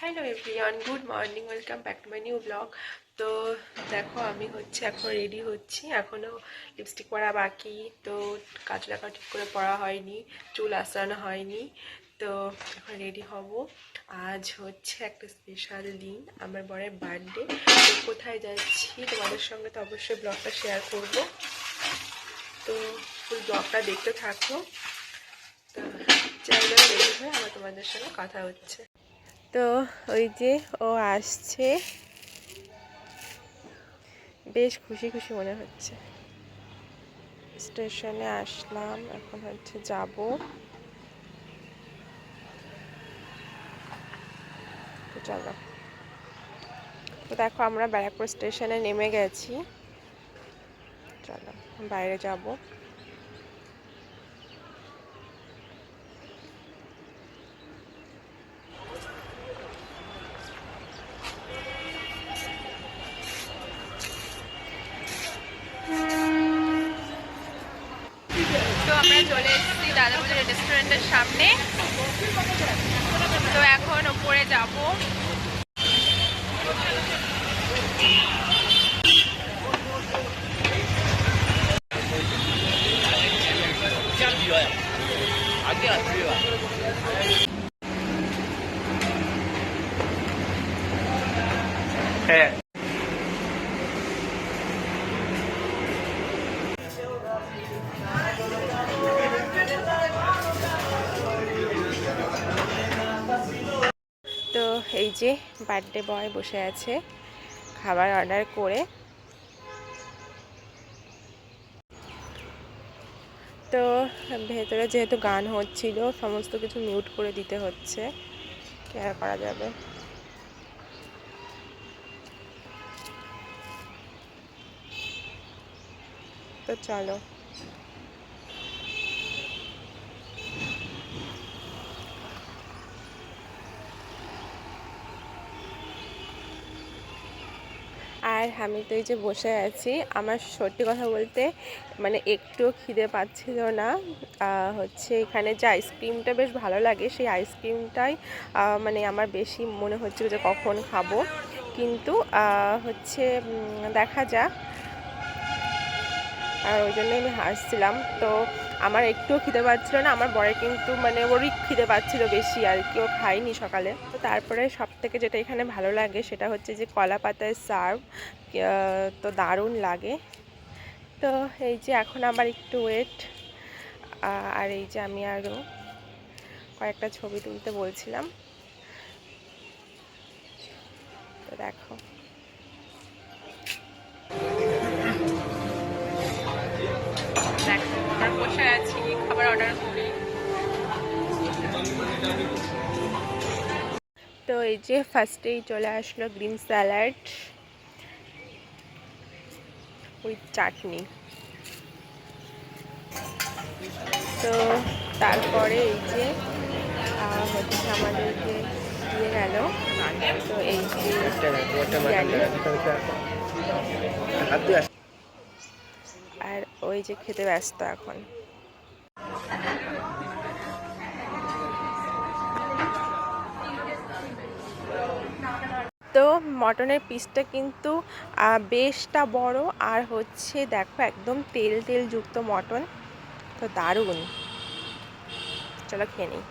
Hello everyone, good morning, welcome back to my new blog. তো দেখো আমি এখন রেডি হচ্ছি, এখনও লিপস্টিক পরা বাকি। তো কাজলাকা ঠিক করে পরা হয়নি, চুল আঁচড়ানো হয়নি। তো এখন রেডি হব। আজ হচ্ছে একটা স্পেশাল দিন, আমার বরের বার্থডে। তো কোথায় যাচ্ছি তোমাদের সঙ্গে তো অবশ্যই ব্লগটা শেয়ার করব। তো ফুল ব্লগটা দেখতে থাকো। তো চলো রেডি হয়ে আমার তোমাদের সঙ্গে কথা হচ্ছে। তো ওই যে ও আসছে, বেশ খুশি খুশি মনে হচ্ছে। স্টেশনে আসলাম, এখন হচ্ছে যাব। তো চলো, তো দেখো আমরা ব্যারাকপুর স্টেশনে নেমে গেছি। চলো বাইরে যাব। তো আমরা চলে এসেছি দাদাবাজার রেস্টুরেন্টের সামনে। তো এখন ওপরে যাব। হ্যাঁ, তো এই যে বার্থডে বয় বসে আছে খাবার অর্ডার করে। তো ভেতরে যেহেতু গান হচ্ছিল, সমস্ত কিছু মিউট করে দিতে হচ্ছে, কি আর করা যাবে। তো চলো, আর আমি তো এই যে বসে আছি। আমার সত্যি কথা বলতে মানে একটুও খিদে পাচ্ছিল না। হচ্ছে এখানে যে আইসক্রিমটা বেশ ভালো লাগে, সেই আইসক্রিমটাই মানে আমার বেশি মনে হচ্ছিল যে কখন খাবো, কিন্তু হচ্ছে দেখা যাক। আর ওই জন্যই আমি হাসছিলাম। তো আমার একটুও খিদে পাচ্ছিল না, আমার বরের কিন্তু মানে ওরই খিদে পাচ্ছিল বেশি, আর কেউ খায়নি সকালে। তো তারপরে সব থেকে যেটা এখানে ভালো লাগে সেটা হচ্ছে যে কলা পাতায় সার্ভ, তো দারুণ লাগে। তো এই যে এখন আবার একটু ওয়েট, আর এই যে আমি আরও কয়েকটা ছবি তুলতে বলছিলাম। তো দেখো, আমরা বসে আছি খাবার অর্ডার করে। তো এই যে ফার্স্টেই চলে আসলো গ্রিন স্যালাড উইথ চাটনি। তো তারপরে এই যে হচ্ছে আমাদেরকে দিয়ে গেল। তো এই যে আর ওই যে খেতে ব্যস্ত এখন। তো মটনের পিসটা কিন্তু বেশটা বড়, আর হচ্ছে দেখো একদম তেল তেল যুক্ত মটন, তো দারুণ। চলো খেয়ে নিই।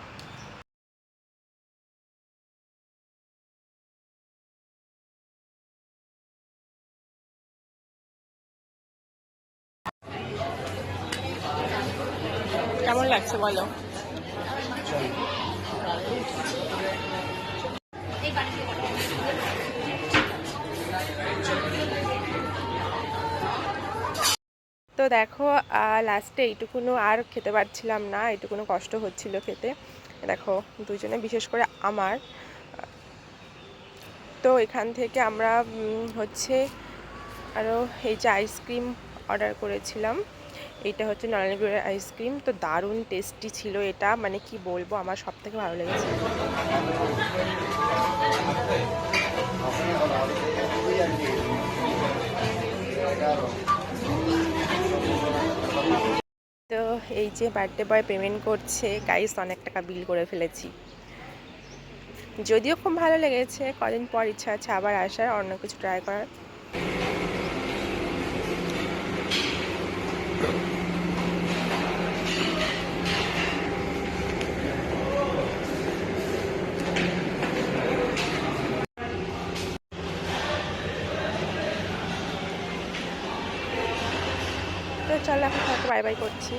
কেমন লাগছে বলো? তো দেখো লাস্টে এইটুকুনো আর খেতে পারছিলাম না, এইটুকুনো কষ্ট হচ্ছিল খেতে। দেখো দুজনে, বিশেষ করে আমার। তো এখান থেকে আমরা হচ্ছে আরও এই যে আইসক্রিম অর্ডার করেছিলাম। এইটা হচ্ছে নলেন গুড়ের আইসক্রিম, তো দারুণ টেস্টি ছিল এটা, মানে কি বলবো, আমার সব থেকে ভালো লেগেছে। তো এই যে বার্থডে বয় পেমেন্ট করছে, গাইস অনেক টাকা বিল করে ফেলেছি। যদিও খুব ভালো লেগেছে, কদিন পর ইচ্ছা আছে আবার আসার, অন্য কিছু ট্রাই করার। তো চলো এখন বাই বাই করছি।